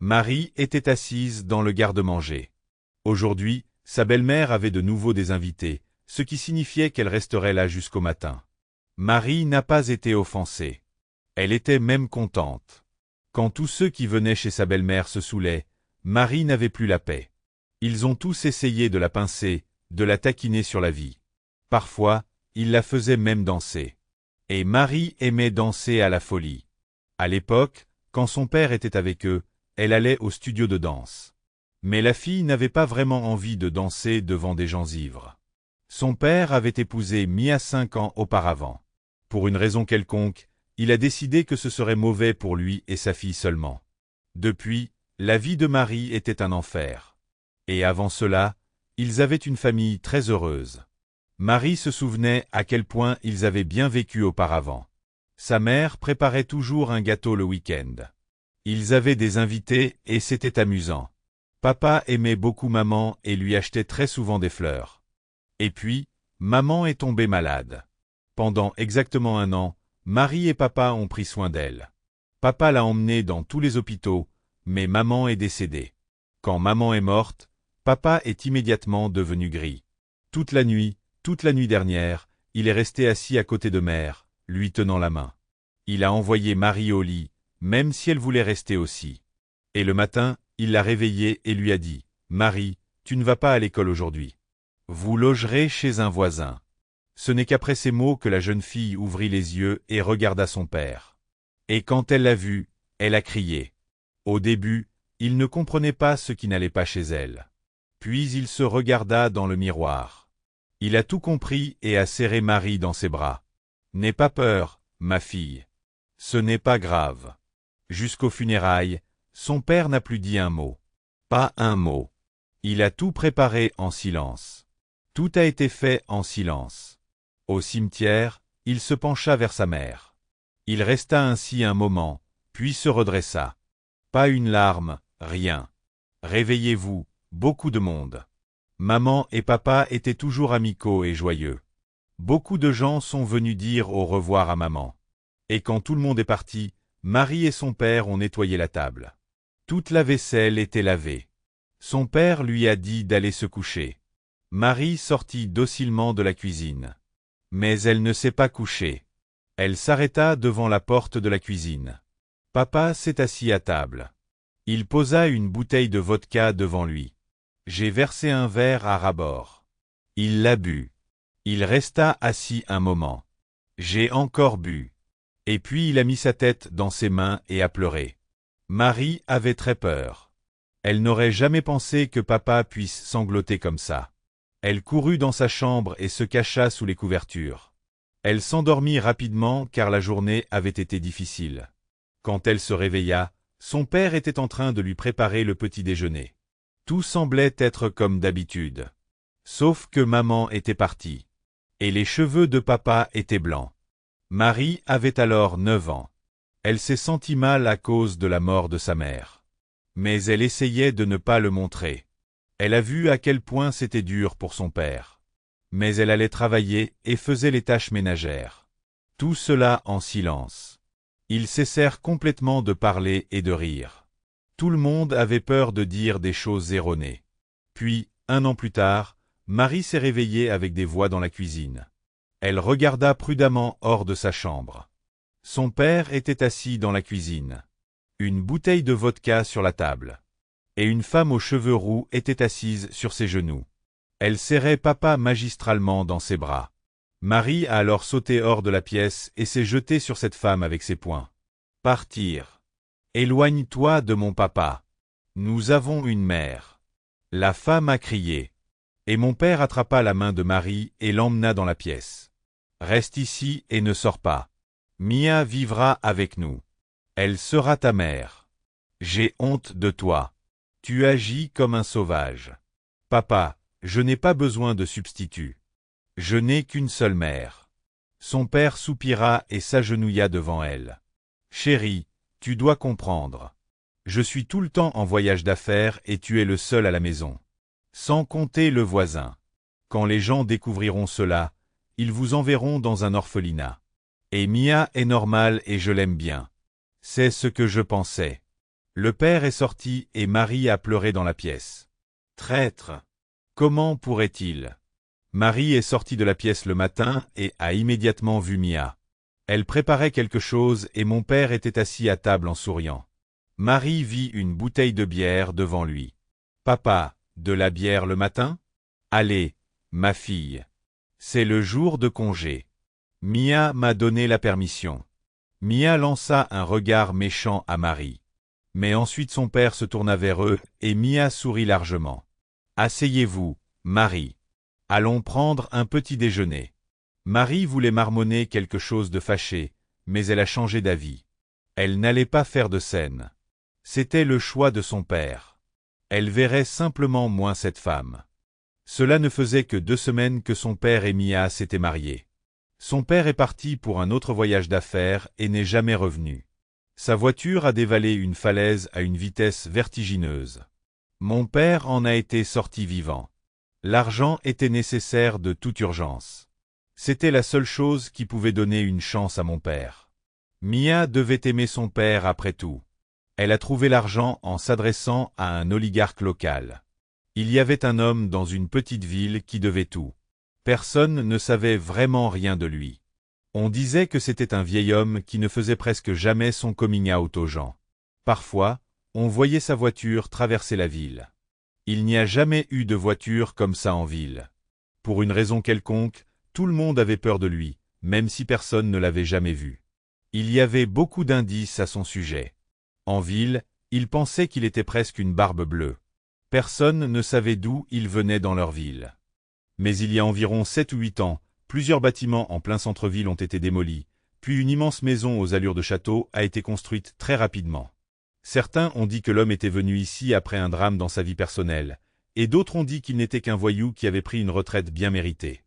Marie était assise dans le garde-manger. Aujourd'hui, sa belle-mère avait de nouveau des invités, ce qui signifiait qu'elle resterait là jusqu'au matin. Marie n'a pas été offensée. Elle était même contente. Quand tous ceux qui venaient chez sa belle-mère se saoulaient, Marie n'avait plus la paix. Ils ont tous essayé de la pincer, de la taquiner sur la vie. Parfois, ils la faisaient même danser. Et Marie aimait danser à la folie. À l'époque, quand son père était avec eux, elle allait au studio de danse. Mais la fille n'avait pas vraiment envie de danser devant des gens ivres. Son père avait épousé Mia 5 ans auparavant. Pour une raison quelconque, il a décidé que ce serait mauvais pour lui et sa fille seulement. Depuis, la vie de Marie était un enfer. Et avant cela, ils avaient une famille très heureuse. Marie se souvenait à quel point ils avaient bien vécu auparavant. Sa mère préparait toujours un gâteau le week-end. Ils avaient des invités et c'était amusant. Papa aimait beaucoup maman et lui achetait très souvent des fleurs. Et puis, maman est tombée malade. Pendant exactement 1 an, Marie et papa ont pris soin d'elle. Papa l'a emmenée dans tous les hôpitaux, mais maman est décédée. Quand maman est morte, papa est immédiatement devenu gris. Toute la nuit dernière, il est resté assis à côté de mère, lui tenant la main. Il a envoyé Marie au lit, même si elle voulait rester aussi. Et le matin, il l'a réveillée et lui a dit « Marie, tu ne vas pas à l'école aujourd'hui. Vous logerez chez un voisin. » Ce n'est qu'après ces mots que la jeune fille ouvrit les yeux et regarda son père. Et quand elle l'a vu, elle a crié. Au début, il ne comprenait pas ce qui n'allait pas chez elle. Puis il se regarda dans le miroir. Il a tout compris et a serré Marie dans ses bras. « N'aie pas peur, ma fille. Ce n'est pas grave. » Jusqu'aux funérailles, son père n'a plus dit un mot. Pas un mot. Il a tout préparé en silence. Tout a été fait en silence. Au cimetière, il se pencha vers sa mère. Il resta ainsi un moment, puis se redressa. Pas une larme, rien. Réveillez-vous, beaucoup de monde. Maman et papa étaient toujours amicaux et joyeux. Beaucoup de gens sont venus dire au revoir à maman. Et quand tout le monde est parti, Marie et son père ont nettoyé la table. Toute la vaisselle était lavée. Son père lui a dit d'aller se coucher. Marie sortit docilement de la cuisine. Mais elle ne s'est pas couchée. Elle s'arrêta devant la porte de la cuisine. Papa s'est assis à table. Il posa une bouteille de vodka devant lui. J'ai versé un verre à ras-bord. Il l'a bu. Il resta assis un moment. J'ai encore bu. Et puis il a mis sa tête dans ses mains et a pleuré. Marie avait très peur. Elle n'aurait jamais pensé que papa puisse sangloter comme ça. Elle courut dans sa chambre et se cacha sous les couvertures. Elle s'endormit rapidement car la journée avait été difficile. Quand elle se réveilla, son père était en train de lui préparer le petit déjeuner. Tout semblait être comme d'habitude. Sauf que maman était partie. Et les cheveux de papa étaient blancs. Marie avait alors 9 ans. Elle s'est sentie mal à cause de la mort de sa mère. Mais elle essayait de ne pas le montrer. Elle a vu à quel point c'était dur pour son père. Mais elle allait travailler et faisait les tâches ménagères. Tout cela en silence. Ils cessèrent complètement de parler et de rire. Tout le monde avait peur de dire des choses erronées. Puis, 1 an plus tard, Marie s'est réveillée avec des voix dans la cuisine. Elle regarda prudemment hors de sa chambre. Son père était assis dans la cuisine. Une bouteille de vodka sur la table. Et une femme aux cheveux roux était assise sur ses genoux. Elle serrait papa magistralement dans ses bras. Marie a alors sauté hors de la pièce et s'est jetée sur cette femme avec ses poings. Partir. Éloigne-toi de mon papa. Nous avons une mère. La femme a crié. Et mon père attrapa la main de Marie et l'emmena dans la pièce. Reste ici et ne sors pas. Mia vivra avec nous. Elle sera ta mère. J'ai honte de toi. Tu agis comme un sauvage. Papa, je n'ai pas besoin de substitut. Je n'ai qu'une seule mère. Son père soupira et s'agenouilla devant elle. Chérie, tu dois comprendre. Je suis tout le temps en voyage d'affaires et tu es le seul à la maison. Sans compter le voisin. Quand les gens découvriront cela, ils vous enverront dans un orphelinat. Et Mia est normale et je l'aime bien. C'est ce que je pensais. Le père est sorti et Marie a pleuré dans la pièce. Traître! Comment pourrait-il? Marie est sortie de la pièce le matin et a immédiatement vu Mia. Elle préparait quelque chose et mon père était assis à table en souriant. Marie vit une bouteille de bière devant lui. Papa, de la bière le matin? Allez, ma fille. C'est le jour de congé. Mia m'a donné la permission. Mia lança un regard méchant à Marie. Mais ensuite son père se tourna vers eux et Mia sourit largement. Asseyez-vous, Marie. Allons prendre un petit déjeuner. Marie voulait marmonner quelque chose de fâché, mais elle a changé d'avis. Elle n'allait pas faire de scène. C'était le choix de son père. Elle verrait simplement moins cette femme. Cela ne faisait que 2 semaines que son père et Mia s'étaient mariés. Son père est parti pour un autre voyage d'affaires et n'est jamais revenu. Sa voiture a dévalé une falaise à une vitesse vertigineuse. Mon père en a été sorti vivant. L'argent était nécessaire de toute urgence. C'était la seule chose qui pouvait donner une chance à mon père. Mia devait aimer son père après tout. Elle a trouvé l'argent en s'adressant à un oligarque local. Il y avait un homme dans une petite ville qui devait tout. Personne ne savait vraiment rien de lui. On disait que c'était un vieil homme qui ne faisait presque jamais son coming out aux gens. Parfois, on voyait sa voiture traverser la ville. Il n'y a jamais eu de voiture comme ça en ville. Pour une raison quelconque, tout le monde avait peur de lui, même si personne ne l'avait jamais vu. Il y avait beaucoup d'indices à son sujet. En ville, il pensait qu'il était presque une barbe bleue. Personne ne savait d'où il venait dans leur ville. Mais il y a environ 7 ou 8 ans, plusieurs bâtiments en plein centre-ville ont été démolis, puis une immense maison aux allures de château a été construite très rapidement. Certains ont dit que l'homme était venu ici après un drame dans sa vie personnelle, et d'autres ont dit qu'il n'était qu'un voyou qui avait pris une retraite bien méritée.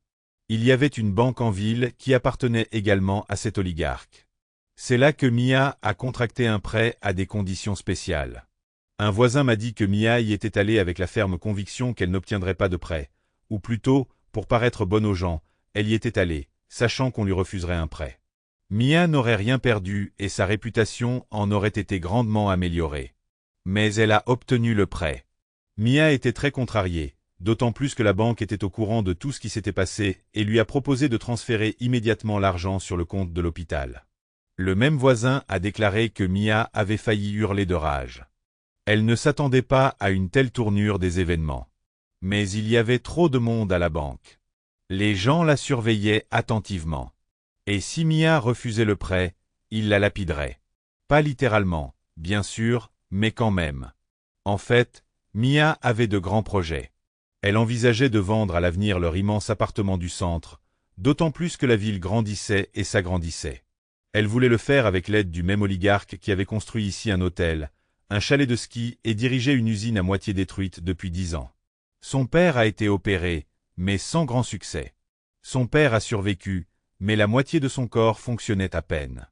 Il y avait une banque en ville qui appartenait également à cet oligarque. C'est là que Mia a contracté un prêt à des conditions spéciales. Un voisin m'a dit que Mia y était allée avec la ferme conviction qu'elle n'obtiendrait pas de prêt, ou plutôt, pour paraître bonne aux gens, elle y était allée, sachant qu'on lui refuserait un prêt. Mia n'aurait rien perdu et sa réputation en aurait été grandement améliorée. Mais elle a obtenu le prêt. Mia était très contrariée, d'autant plus que la banque était au courant de tout ce qui s'était passé et lui a proposé de transférer immédiatement l'argent sur le compte de l'hôpital. Le même voisin a déclaré que Mia avait failli hurler de rage. Elle ne s'attendait pas à une telle tournure des événements. Mais il y avait trop de monde à la banque. Les gens la surveillaient attentivement. Et si Mia refusait le prêt, ils la lapideraient. Pas littéralement, bien sûr, mais quand même. En fait, Mia avait de grands projets. Elle envisageait de vendre à l'avenir leur immense appartement du centre, d'autant plus que la ville grandissait et s'agrandissait. Elle voulait le faire avec l'aide du même oligarque qui avait construit ici un hôtel, un chalet de ski et dirigeait une usine à moitié détruite depuis 10 ans. Son père a été opéré, mais sans grand succès. Son père a survécu, mais la moitié de son corps fonctionnait à peine.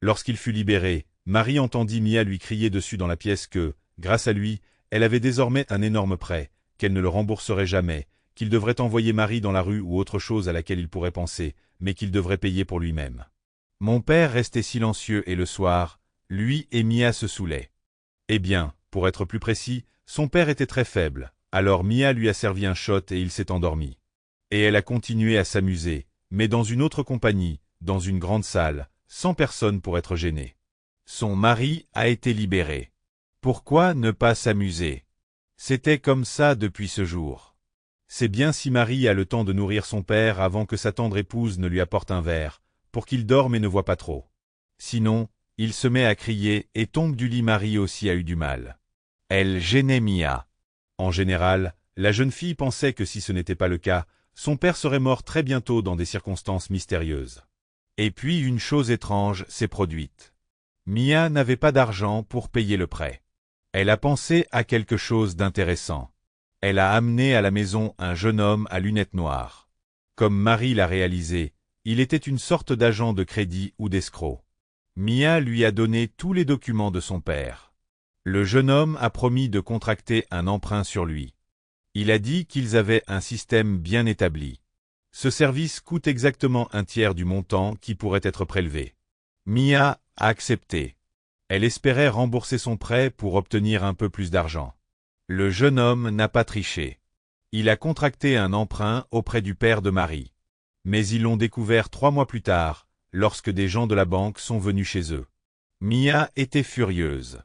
Lorsqu'il fut libéré, Marie entendit Mia lui crier dessus dans la pièce que, grâce à lui, elle avait désormais un énorme prêt, qu'elle ne le rembourserait jamais, qu'il devrait envoyer Marie dans la rue ou autre chose à laquelle il pourrait penser, mais qu'il devrait payer pour lui-même. Mon père restait silencieux et le soir, lui et Mia se saoulaient. Eh bien, pour être plus précis, son père était très faible, alors Mia lui a servi un shot et il s'est endormi. Et elle a continué à s'amuser, mais dans une autre compagnie, dans une grande salle, sans personne pour être gênée. Son mari a été libéré. Pourquoi ne pas s'amuser? C'était comme ça depuis ce jour. C'est bien si Marie a le temps de nourrir son père avant que sa tendre épouse ne lui apporte un verre, pour qu'il dorme et ne voit pas trop. Sinon, il se met à crier et tombe du lit. Marie aussi a eu du mal. Elle gênait Mia. En général, la jeune fille pensait que si ce n'était pas le cas, son père serait mort très bientôt dans des circonstances mystérieuses. Et puis une chose étrange s'est produite. Mia n'avait pas d'argent pour payer le prêt. Elle a pensé à quelque chose d'intéressant. Elle a amené à la maison un jeune homme à lunettes noires. Comme Marie l'a réalisé, il était une sorte d'agent de crédit ou d'escroc. Mia lui a donné tous les documents de son père. Le jeune homme a promis de contracter un emprunt sur lui. Il a dit qu'ils avaient un système bien établi. Ce service coûte exactement un tiers du montant qui pourrait être prélevé. Mia a accepté. Elle espérait rembourser son prêt pour obtenir un peu plus d'argent. Le jeune homme n'a pas triché. Il a contracté un emprunt auprès du père de Marie. Mais ils l'ont découvert 3 mois plus tard, lorsque des gens de la banque sont venus chez eux. Mia était furieuse.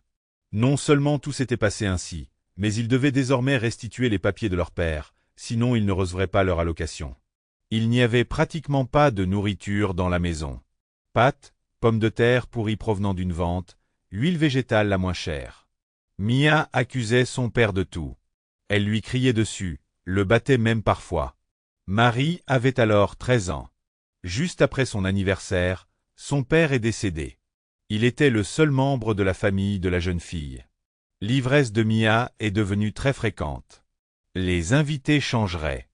Non seulement tout s'était passé ainsi, mais ils devaient désormais restituer les papiers de leur père, sinon ils ne recevraient pas leur allocation. Il n'y avait pratiquement pas de nourriture dans la maison. Pâtes, pommes de terre pourries provenant d'une vente, huile végétale la moins chère. Mia accusait son père de tout. Elle lui criait dessus, le battait même parfois. Marie avait alors 13 ans. Juste après son anniversaire, son père est décédé. Il était le seul membre de la famille de la jeune fille. L'ivresse de Mia est devenue très fréquente. Les invités changeraient.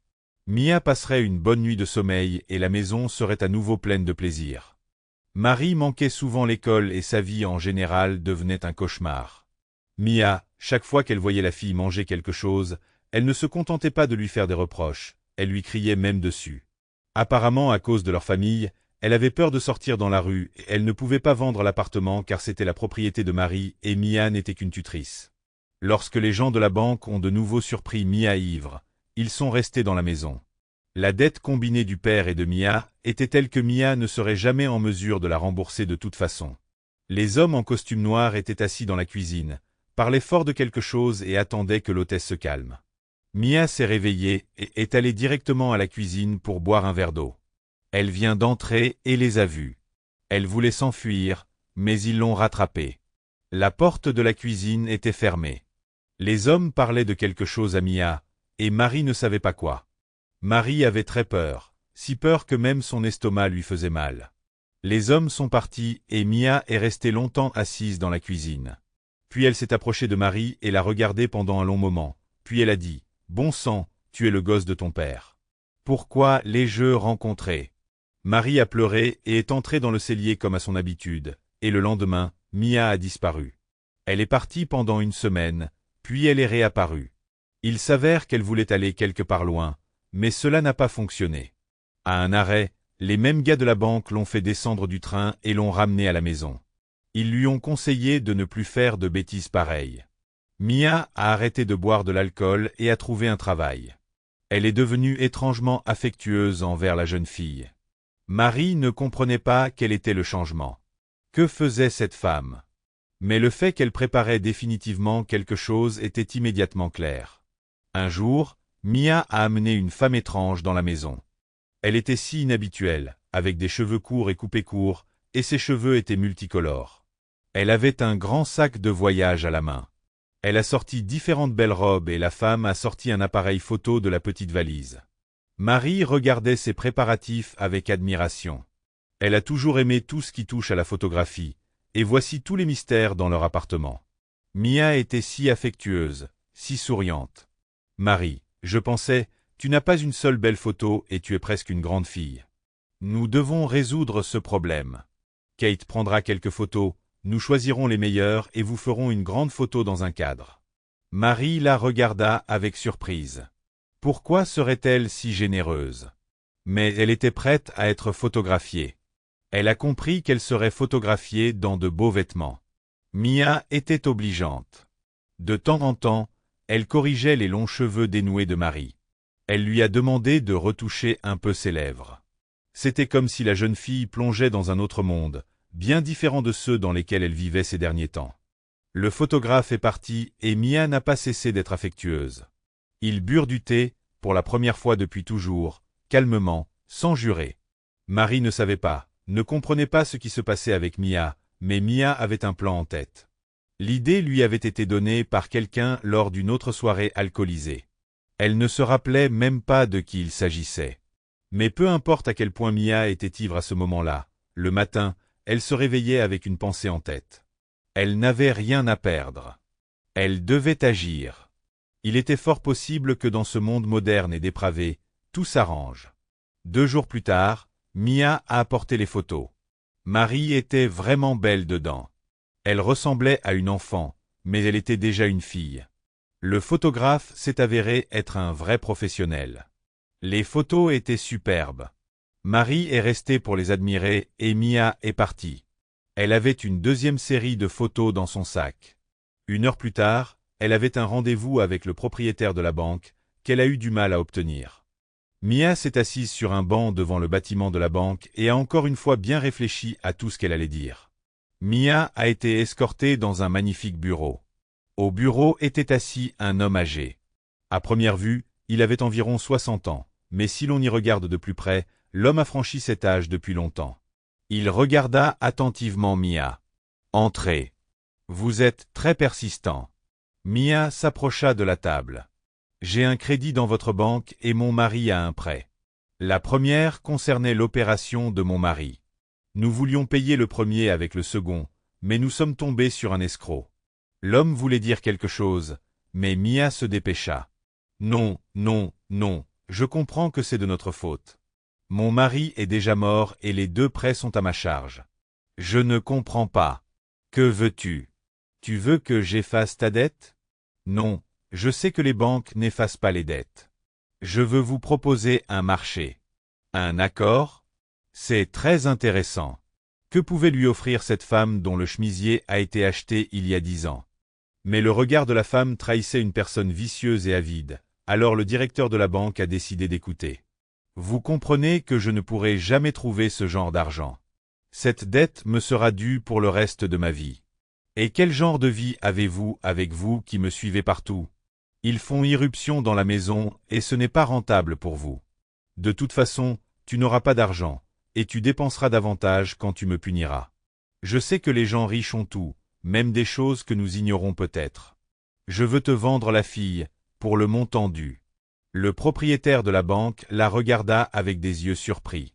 Mia passerait une bonne nuit de sommeil et la maison serait à nouveau pleine de plaisir. Marie manquait souvent l'école et sa vie en général devenait un cauchemar. Mia, chaque fois qu'elle voyait la fille manger quelque chose, elle ne se contentait pas de lui faire des reproches, elle lui criait même dessus. Apparemment, à cause de leur famille, elle avait peur de sortir dans la rue et elle ne pouvait pas vendre l'appartement car c'était la propriété de Marie et Mia n'était qu'une tutrice. Lorsque les gens de la banque ont de nouveau surpris Mia ivre, ils sont restés dans la maison. La dette combinée du père et de Mia était telle que Mia ne serait jamais en mesure de la rembourser de toute façon. Les hommes en costume noir étaient assis dans la cuisine, parlaient fort de quelque chose et attendaient que l'hôtesse se calme. Mia s'est réveillée et est allée directement à la cuisine pour boire un verre d'eau. Elle vient d'entrer et les a vus. Elle voulait s'enfuir, mais ils l'ont rattrapée. La porte de la cuisine était fermée. Les hommes parlaient de quelque chose à Mia, et Marie ne savait pas quoi. Marie avait très peur, si peur que même son estomac lui faisait mal. Les hommes sont partis et Mia est restée longtemps assise dans la cuisine. Puis elle s'est approchée de Marie et l'a regardée pendant un long moment, puis elle a dit « Bon sang, tu es le gosse de ton père. Pourquoi les jeux rencontrés ?» Marie a pleuré et est entrée dans le cellier comme à son habitude, et le lendemain, Mia a disparu. Elle est partie pendant une semaine, puis elle est réapparue. Il s'avère qu'elle voulait aller quelque part loin, mais cela n'a pas fonctionné. À un arrêt, les mêmes gars de la banque l'ont fait descendre du train et l'ont ramenée à la maison. Ils lui ont conseillé de ne plus faire de bêtises pareilles. Mia a arrêté de boire de l'alcool et a trouvé un travail. Elle est devenue étrangement affectueuse envers la jeune fille. Marie ne comprenait pas quel était le changement. Que faisait cette femme? Mais le fait qu'elle préparait définitivement quelque chose était immédiatement clair. Un jour, Mia a amené une femme étrange dans la maison. Elle était si inhabituelle, avec des cheveux courts et coupés courts, et ses cheveux étaient multicolores. Elle avait un grand sac de voyage à la main. Elle a sorti différentes belles robes et la femme a sorti un appareil photo de la petite valise. Marie regardait ses préparatifs avec admiration. Elle a toujours aimé tout ce qui touche à la photographie, et voici tous les mystères dans leur appartement. Mia était si affectueuse, si souriante. Marie, je pensais, tu n'as pas une seule belle photo et tu es presque une grande fille. Nous devons résoudre ce problème. Kate prendra quelques photos, nous choisirons les meilleures et vous ferons une grande photo dans un cadre. Marie la regarda avec surprise. Pourquoi serait-elle si généreuse? Mais elle était prête à être photographiée. Elle a compris qu'elle serait photographiée dans de beaux vêtements. Mia était obligeante. De temps en temps, elle corrigeait les longs cheveux dénoués de Marie. Elle lui a demandé de retoucher un peu ses lèvres. C'était comme si la jeune fille plongeait dans un autre monde, bien différent de ceux dans lesquels elle vivait ces derniers temps. Le photographe est parti et Mia n'a pas cessé d'être affectueuse. Ils burent du thé, pour la première fois depuis toujours, calmement, sans jurer. Marie ne savait pas, ne comprenait pas ce qui se passait avec Mia, mais Mia avait un plan en tête. L'idée lui avait été donnée par quelqu'un lors d'une autre soirée alcoolisée. Elle ne se rappelait même pas de qui il s'agissait. Mais peu importe à quel point Mia était ivre à ce moment-là, le matin, elle se réveillait avec une pensée en tête. Elle n'avait rien à perdre. Elle devait agir. Il était fort possible que dans ce monde moderne et dépravé, tout s'arrange. 2 jours plus tard, Mia a apporté les photos. Marie était vraiment belle dedans. Elle ressemblait à une enfant, mais elle était déjà une fille. Le photographe s'est avéré être un vrai professionnel. Les photos étaient superbes. Marie est restée pour les admirer et Mia est partie. Elle avait une deuxième série de photos dans son sac. 1 heure plus tard, elle avait un rendez-vous avec le propriétaire de la banque, qu'elle a eu du mal à obtenir. Mia s'est assise sur un banc devant le bâtiment de la banque et a encore une fois bien réfléchi à tout ce qu'elle allait dire. Mia a été escortée dans un magnifique bureau. Au bureau était assis un homme âgé. À première vue, il avait environ 60 ans, mais si l'on y regarde de plus près, l'homme a franchi cet âge depuis longtemps. Il regarda attentivement Mia. « Entrez. Vous êtes très persistant. » Mia s'approcha de la table. « J'ai un crédit dans votre banque et mon mari a un prêt. La première concernait l'opération de mon mari. Nous voulions payer le premier avec le second, mais nous sommes tombés sur un escroc. » L'homme voulait dire quelque chose, mais Mia se dépêcha. « Non, non, non, je comprends que c'est de notre faute. Mon mari est déjà mort et les 2 prêts sont à ma charge. Je ne comprends pas. Que veux-tu? Tu veux que j'efface ta dette? Non, je sais que les banques n'effacent pas les dettes. Je veux vous proposer un marché. Un accord? C'est très intéressant. Que pouvait lui offrir cette femme dont le chemisier a été acheté il y a 10 ans? Mais le regard de la femme trahissait une personne vicieuse et avide, alors le directeur de la banque a décidé d'écouter. Vous comprenez que je ne pourrai jamais trouver ce genre d'argent. Cette dette me sera due pour le reste de ma vie. Et quel genre de vie avez-vous avec vous qui me suivez partout? Ils font irruption dans la maison et ce n'est pas rentable pour vous. De toute façon, tu n'auras pas d'argent, et tu dépenseras davantage quand tu me puniras. Je sais que les gens riches ont tout, même des choses que nous ignorons peut-être. Je veux te vendre la fille, pour le montant dû. » Le propriétaire de la banque la regarda avec des yeux surpris.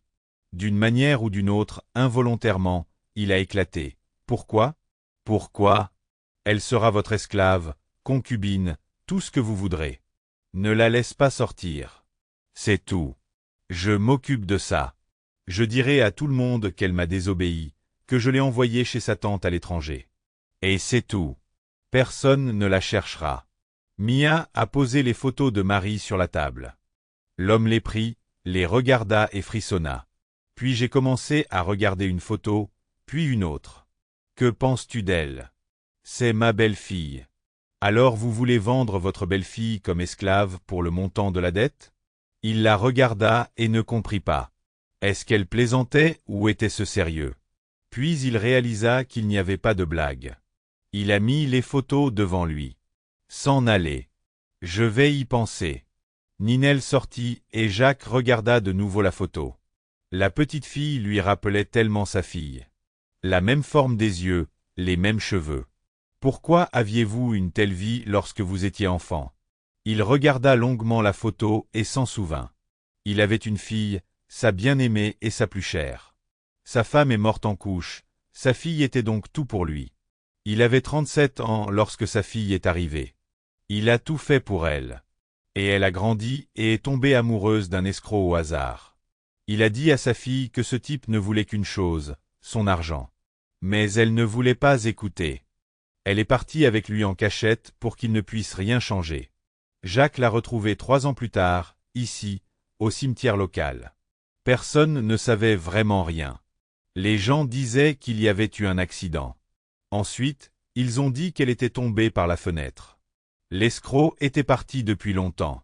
D'une manière ou d'une autre, involontairement, il a éclaté. « Pourquoi? Pourquoi? Elle sera votre esclave, concubine, tout ce que vous voudrez. Ne la laisse pas sortir. C'est tout. Je m'occupe de ça. Je dirai à tout le monde qu'elle m'a désobéi, que je l'ai envoyée chez sa tante à l'étranger. Et c'est tout. Personne ne la cherchera. » Mia a posé les photos de Marie sur la table. L'homme les prit, les regarda et frissonna. Puis j'ai commencé à regarder une photo, puis une autre. Que penses-tu d'elle? C'est ma belle-fille. Alors vous voulez vendre votre belle-fille comme esclave pour le montant de la dette? Il la regarda et ne comprit pas. Est-ce qu'elle plaisantait ou était-ce sérieux? Puis il réalisa qu'il n'y avait pas de blague. Il a mis les photos devant lui. S'en aller. Je vais y penser. Ninelle sortit et Jacques regarda de nouveau la photo. La petite fille lui rappelait tellement sa fille. La même forme des yeux, les mêmes cheveux. Pourquoi aviez-vous une telle vie lorsque vous étiez enfant? Il regarda longuement la photo et s'en souvint. Il avait une fille, sa bien-aimée et sa plus chère. Sa femme est morte en couche, sa fille était donc tout pour lui. Il avait 37 ans lorsque sa fille est arrivée. Il a tout fait pour elle. Et elle a grandi et est tombée amoureuse d'un escroc au hasard. Il a dit à sa fille que ce type ne voulait qu'une chose, son argent. Mais elle ne voulait pas écouter. Elle est partie avec lui en cachette pour qu'il ne puisse rien changer. Jacques l'a retrouvée 3 ans plus tard, ici, au cimetière local. Personne ne savait vraiment rien. Les gens disaient qu'il y avait eu un accident. Ensuite, ils ont dit qu'elle était tombée par la fenêtre. L'escroc était parti depuis longtemps.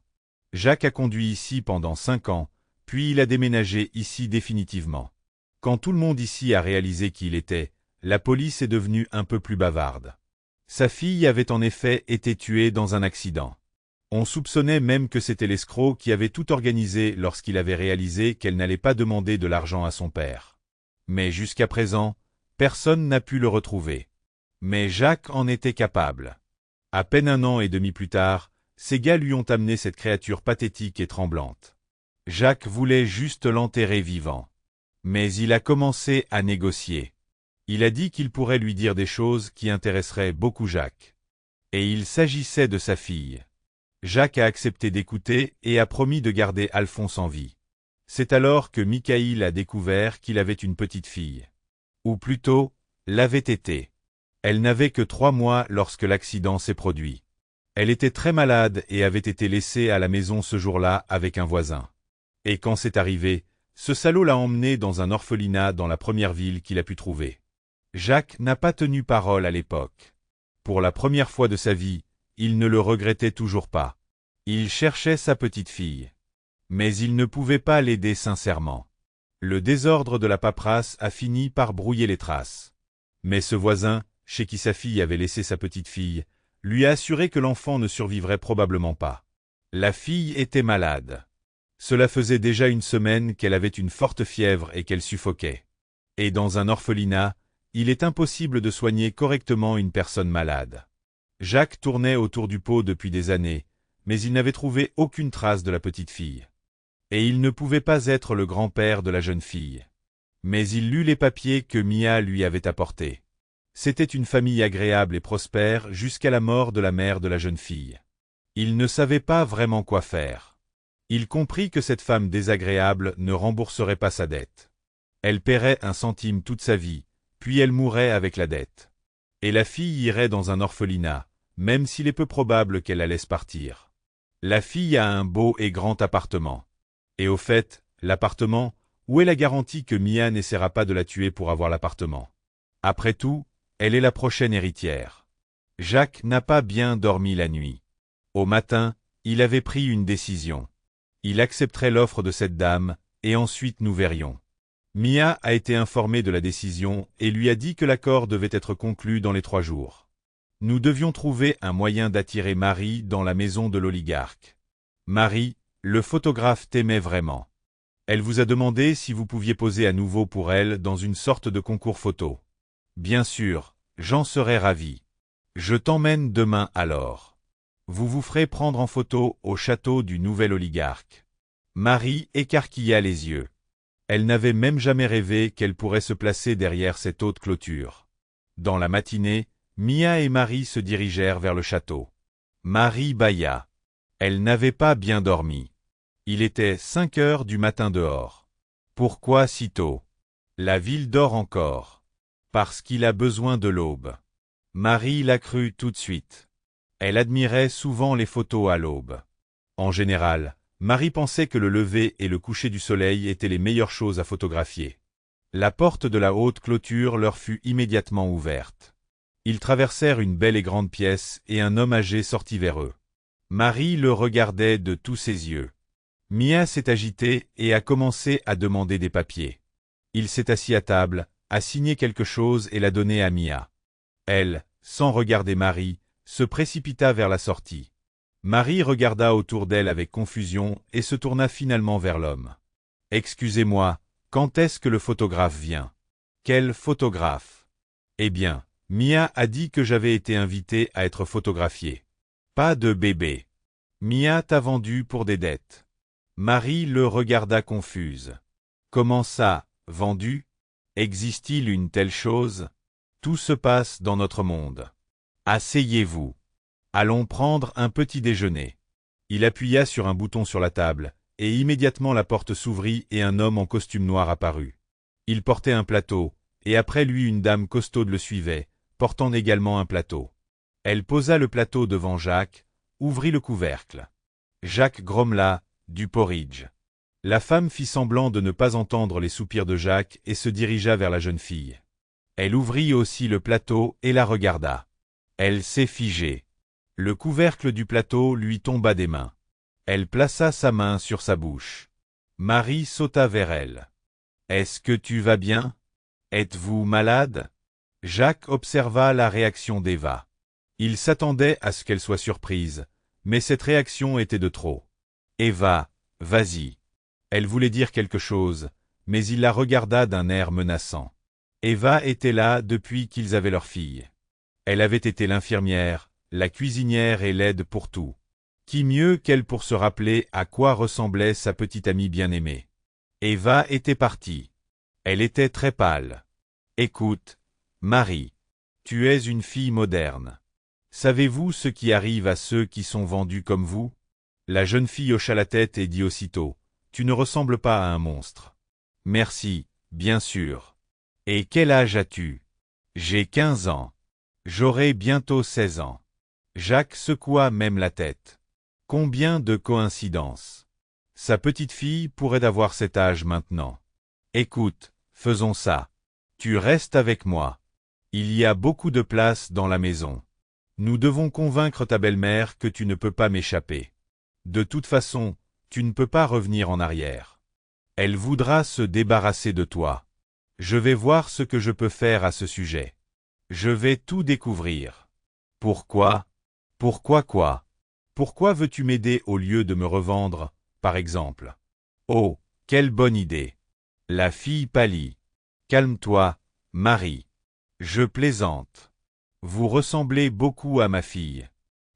Jacques a conduit ici pendant 5 ans, puis il a déménagé ici définitivement. Quand tout le monde ici a réalisé qui il était, la police est devenue un peu plus bavarde. Sa fille avait en effet été tuée dans un accident. On soupçonnait même que c'était l'escroc qui avait tout organisé lorsqu'il avait réalisé qu'elle n'allait pas demander de l'argent à son père. Mais jusqu'à présent, personne n'a pu le retrouver. Mais Jacques en était capable. À peine 1 an et demi plus tard, ses gars lui ont amené cette créature pathétique et tremblante. Jacques voulait juste l'enterrer vivant. Mais il a commencé à négocier. Il a dit qu'il pourrait lui dire des choses qui intéresseraient beaucoup Jacques. Et il s'agissait de sa fille. Jacques a accepté d'écouter et a promis de garder Alphonse en vie. C'est alors que Michaïl a découvert qu'il avait une petite fille. Ou plutôt, l'avait été. Elle n'avait que 3 mois lorsque l'accident s'est produit. Elle était très malade et avait été laissée à la maison ce jour-là avec un voisin. Et quand c'est arrivé, ce salaud l'a emmenée dans un orphelinat dans la première ville qu'il a pu trouver. Jacques n'a pas tenu parole à l'époque. Pour la première fois de sa vie, il ne le regrettait toujours pas. Il cherchait sa petite fille. Mais il ne pouvait pas l'aider sincèrement. Le désordre de la paperasse a fini par brouiller les traces. Mais ce voisin, chez qui sa fille avait laissé sa petite fille, lui a assuré que l'enfant ne survivrait probablement pas. La fille était malade. Cela faisait déjà une semaine qu'elle avait une forte fièvre et qu'elle suffoquait. Et dans un orphelinat, il est impossible de soigner correctement une personne malade. Jacques tournait autour du pot depuis des années, mais il n'avait trouvé aucune trace de la petite fille. Et il ne pouvait pas être le grand-père de la jeune fille. Mais il lut les papiers que Mia lui avait apportés. C'était une famille agréable et prospère jusqu'à la mort de la mère de la jeune fille. Il ne savait pas vraiment quoi faire. Il comprit que cette femme désagréable ne rembourserait pas sa dette. Elle paierait 1 centime toute sa vie, puis elle mourrait avec la dette. Et la fille irait dans un orphelinat, même s'il est peu probable qu'elle la laisse partir. La fille a un beau et grand appartement. Et au fait, l'appartement, où est la garantie que Mia n'essaiera pas de la tuer pour avoir l'appartement? Après tout, elle est la prochaine héritière. Jacques n'a pas bien dormi la nuit. Au matin, il avait pris une décision. Il accepterait l'offre de cette dame, et ensuite nous verrions. Mia a été informée de la décision et lui a dit que l'accord devait être conclu dans les 3 jours. Nous devions trouver un moyen d'attirer Marie dans la maison de l'oligarque. Marie, le photographe t'aimait vraiment. Elle vous a demandé si vous pouviez poser à nouveau pour elle dans une sorte de concours photo. Bien sûr, j'en serais ravi. Je t'emmène demain alors. Vous vous ferez prendre en photo au château du nouvel oligarque. Marie écarquilla les yeux. Elle n'avait même jamais rêvé qu'elle pourrait se placer derrière cette haute clôture. Dans la matinée, Mia et Marie se dirigèrent vers le château. Marie bâilla. Elle n'avait pas bien dormi. Il était 5 heures du matin dehors. Pourquoi si tôt? La ville dort encore. Parce qu'il a besoin de l'aube. Marie l'a cru tout de suite. Elle admirait souvent les photos à l'aube. En général, Marie pensait que le lever et le coucher du soleil étaient les meilleures choses à photographier. La porte de la haute clôture leur fut immédiatement ouverte. Ils traversèrent une belle et grande pièce et un homme âgé sortit vers eux. Marie le regardait de tous ses yeux. Mia s'est agitée et a commencé à demander des papiers. Il s'est assis à table, a signé quelque chose et l'a donné à Mia. Elle, sans regarder Marie, se précipita vers la sortie. Marie regarda autour d'elle avec confusion et se tourna finalement vers l'homme. « Excusez-moi, quand est-ce que le photographe vient? »« Quel photographe? » ?»« Eh bien, Mia a dit que j'avais été invité à être photographié. »« Pas de bébé. Mia t'a vendu pour des dettes. » Marie le regarda confuse. « Comment ça, vendu? Existe-t-il une telle chose? Tout se passe dans notre monde. Asseyez-vous. Allons prendre un petit déjeuner. » Il appuya sur un bouton sur la table, et immédiatement la porte s'ouvrit et un homme en costume noir apparut. Il portait un plateau, et après lui une dame costaude le suivait, portant également un plateau. Elle posa le plateau devant Jacques, ouvrit le couvercle. Jacques grommela, « du porridge ». La femme fit semblant de ne pas entendre les soupirs de Jacques et se dirigea vers la jeune fille. Elle ouvrit aussi le plateau et la regarda. Elle s'est figée. Le couvercle du plateau lui tomba des mains. Elle plaça sa main sur sa bouche. Marie sauta vers elle. « Est-ce que tu vas bien? Êtes-vous malade? » Jacques observa la réaction d'Eva. Il s'attendait à ce qu'elle soit surprise, mais cette réaction était de trop. « Eva, vas-y. » Elle voulait dire quelque chose, mais il la regarda d'un air menaçant. Eva était là depuis qu'ils avaient leur fille. Elle avait été l'infirmière, la cuisinière et l'aide pour tout. Qui mieux qu'elle pour se rappeler à quoi ressemblait sa petite amie bien-aimée? Eva était partie. Elle était très pâle. « Écoute, Marie, tu es une fille moderne. Savez-vous ce qui arrive à ceux qui sont vendus comme vous? » La jeune fille hocha la tête et dit aussitôt, « Tu ne ressembles pas à un monstre. »« Merci, bien sûr. »« Et quel âge as-tu? »« J'ai 15 ans. J'aurai bientôt 16 ans. » Jacques secoua même la tête. Combien de coïncidences! Sa petite fille pourrait avoir cet âge maintenant. Écoute, faisons ça. Tu restes avec moi. Il y a beaucoup de place dans la maison. Nous devons convaincre ta belle-mère que tu ne peux pas m'échapper. De toute façon, tu ne peux pas revenir en arrière. Elle voudra se débarrasser de toi. Je vais voir ce que je peux faire à ce sujet. Je vais tout découvrir. Pourquoi? Pourquoi quoi? Pourquoi veux-tu m'aider au lieu de me revendre, par exemple? Oh, quelle bonne idée! La fille pâlit. Calme-toi, Marie. Je plaisante. Vous ressemblez beaucoup à ma fille.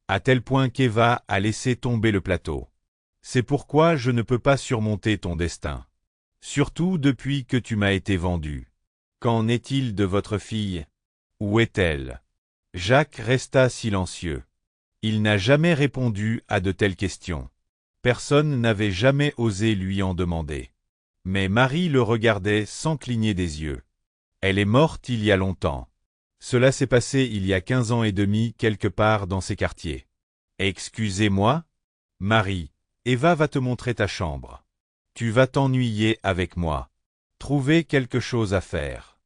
À tel point qu'Eva a laissé tomber le plateau. C'est pourquoi je ne peux pas surmonter ton destin. Surtout depuis que tu m'as été vendu. Qu'en est-il de votre fille? Où est-elle? Jacques resta silencieux. Il n'a jamais répondu à de telles questions. Personne n'avait jamais osé lui en demander. Mais Marie le regardait sans cligner des yeux. Elle est morte il y a longtemps. Cela s'est passé il y a 15 ans et demi quelque part dans ces quartiers. Excusez-moi? Marie, Eva va te montrer ta chambre. Tu vas t'ennuyer avec moi. Trouver quelque chose à faire.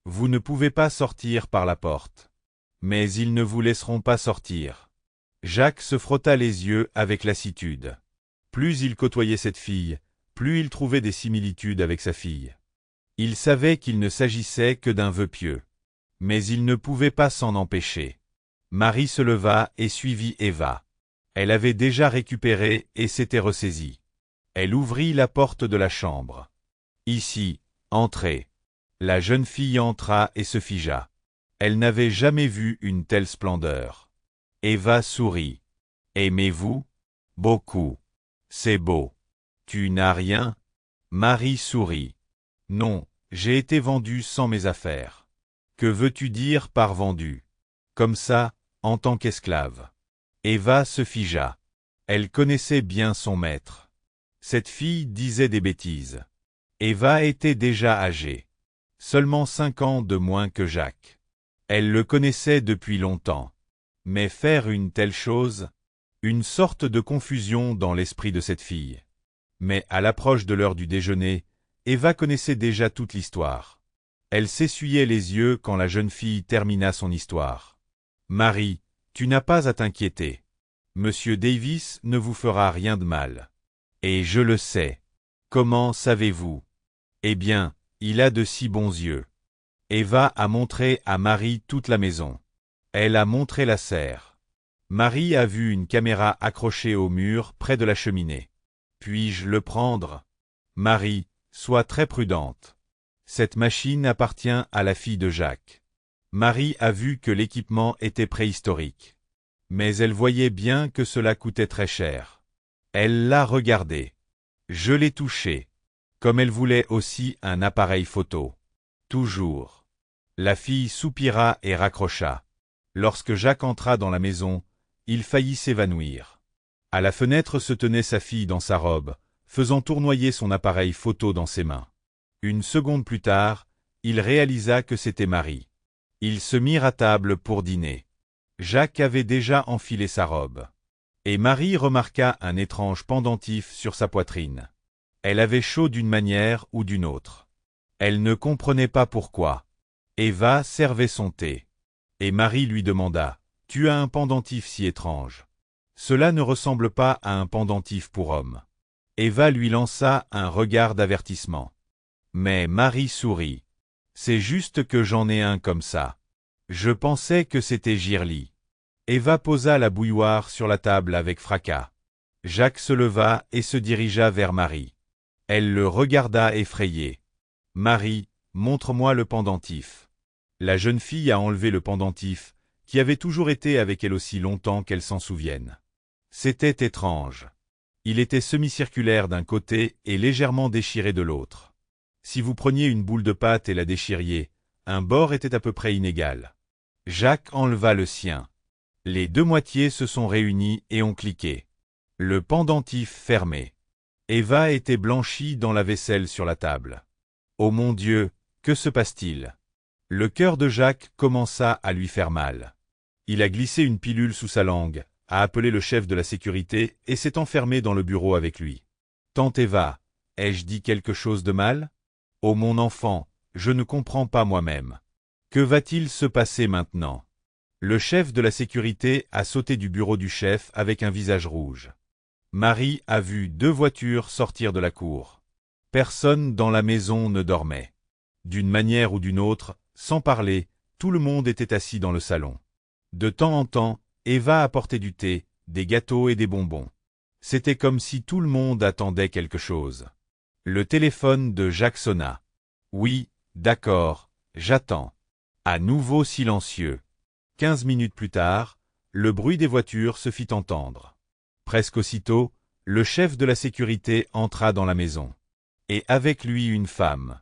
Vous ne pouvez pas sortir par la porte. Mais ils ne vous laisseront pas sortir. Jacques se frotta les yeux avec lassitude. Plus il côtoyait cette fille, plus il trouvait des similitudes avec sa fille. Il savait qu'il ne s'agissait que d'un vœu pieux. Mais il ne pouvait pas s'en empêcher. Marie se leva et suivit Eva. Elle avait déjà récupéré et s'était ressaisie. Elle ouvrit la porte de la chambre. Ici, entrez. La jeune fille entra et se figea. Elle n'avait jamais vu une telle splendeur. Eva sourit. Aimez-vous? Beaucoup. C'est beau. Tu n'as rien? Marie sourit. Non, j'ai été vendue sans mes affaires. Que veux-tu dire par vendu? Comme ça, en tant qu'esclave. Eva se figea. Elle connaissait bien son maître. Cette fille disait des bêtises. Eva était déjà âgée. Seulement 5 ans de moins que Jacques. Elle le connaissait depuis longtemps. Mais faire une telle chose? Une sorte de confusion dans l'esprit de cette fille. Mais à l'approche de l'heure du déjeuner, Eva connaissait déjà toute l'histoire. Elle s'essuyait les yeux quand la jeune fille termina son histoire. Marie, tu n'as pas à t'inquiéter. Monsieur Davis ne vous fera rien de mal. Et je le sais. Comment savez-vous? Eh bien, il a de si bons yeux. Eva a montré à Marie toute la maison. Elle a montré la serre. Marie a vu une caméra accrochée au mur près de la cheminée. Puis-je le prendre? Marie, sois très prudente. Cette machine appartient à la fille de Jacques. Marie a vu que l'équipement était préhistorique. Mais elle voyait bien que cela coûtait très cher. Elle l'a regardé. Je l'ai touché. Comme elle voulait aussi un appareil photo. Toujours. La fille soupira et raccrocha. Lorsque Jacques entra dans la maison, il faillit s'évanouir. À la fenêtre se tenait sa fille dans sa robe, faisant tournoyer son appareil photo dans ses mains. Une seconde plus tard, il réalisa que c'était Marie. Ils se mirent à table pour dîner. Jacques avait déjà enfilé sa robe. Et Marie remarqua un étrange pendentif sur sa poitrine. Elle avait chaud d'une manière ou d'une autre. Elle ne comprenait pas pourquoi. Eva servait son thé. Et Marie lui demanda, « Tu as un pendentif si étrange. Cela ne ressemble pas à un pendentif pour homme. » Eva lui lança un regard d'avertissement. Mais Marie sourit. « C'est juste que j'en ai un comme ça. Je pensais que c'était Girly. » Eva posa la bouilloire sur la table avec fracas. Jacques se leva et se dirigea vers Marie. Elle le regarda effrayée. « Marie, montre-moi le pendentif. » La jeune fille a enlevé le pendentif, qui avait toujours été avec elle aussi longtemps qu'elle s'en souvienne. C'était étrange. Il était semi-circulaire d'un côté et légèrement déchiré de l'autre. Si vous preniez une boule de pâte et la déchiriez, un bord était à peu près inégal. Jacques enleva le sien. Les deux moitiés se sont réunies et ont cliqué. Le pendentif fermé. Eva était blanchie dans la vaisselle sur la table. Oh mon Dieu, que se passe-t-il? Le cœur de Jacques commença à lui faire mal. Il a glissé une pilule sous sa langue, a appelé le chef de la sécurité et s'est enfermé dans le bureau avec lui. « Tante Eva, ai-je dit quelque chose de mal? Oh mon enfant, je ne comprends pas moi-même. Que va-t-il se passer maintenant? Le chef de la sécurité a sauté du bureau du chef avec un visage rouge. Marie a vu 2 voitures sortir de la cour. Personne dans la maison ne dormait. D'une manière ou d'une autre, sans parler, tout le monde était assis dans le salon. De temps en temps, Eva apportait du thé, des gâteaux et des bonbons. C'était comme si tout le monde attendait quelque chose. Le téléphone de Jacques sonna. Oui, d'accord, j'attends. À nouveau silencieux. 15 minutes plus tard, le bruit des voitures se fit entendre. Presque aussitôt, le chef de la sécurité entra dans la maison. Et avec lui une femme.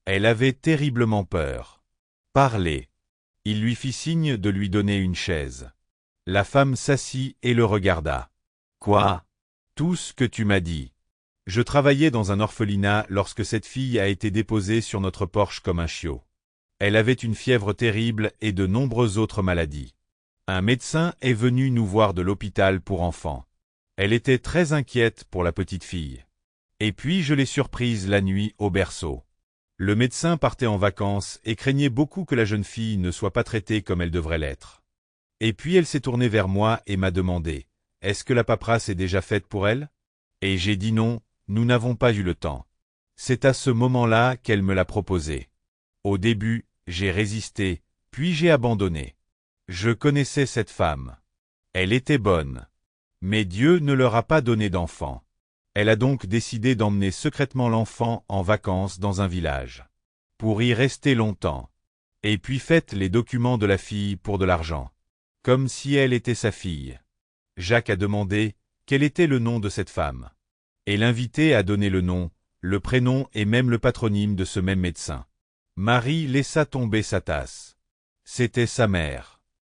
Elle avait terriblement peur. Parlez. Il lui fit signe de lui donner une chaise. La femme s'assit et le regarda. Quoi? Tout ce que tu m'as dit. Je travaillais dans un orphelinat lorsque cette fille a été déposée sur notre porche comme un chiot. Elle avait une fièvre terrible et de nombreuses autres maladies. Un médecin est venu nous voir de l'hôpital pour enfants. Elle était très inquiète pour la petite fille. Et puis je l'ai surprise la nuit au berceau. Le médecin partait en vacances et craignait beaucoup que la jeune fille ne soit pas traitée comme elle devrait l'être. Et puis elle s'est tournée vers moi et m'a demandé « Est-ce que la paperasse est déjà faite pour elle ?» Et j'ai dit non, nous n'avons pas eu le temps. C'est à ce moment-là qu'elle me l'a proposé. Au début, j'ai résisté, puis j'ai abandonné. Je connaissais cette femme. Elle était bonne. Mais Dieu ne leur a pas donné d'enfant. Elle a donc décidé d'emmener secrètement l'enfant en vacances dans un village. Pour y rester longtemps. Et puis faites les documents de la fille pour de l'argent. Comme si elle était sa fille. Jacques a demandé quel était le nom de cette femme. Et l'invité a donné le nom, le prénom et même le patronyme de ce même médecin. Marie laissa tomber sa tasse. C'était sa mère.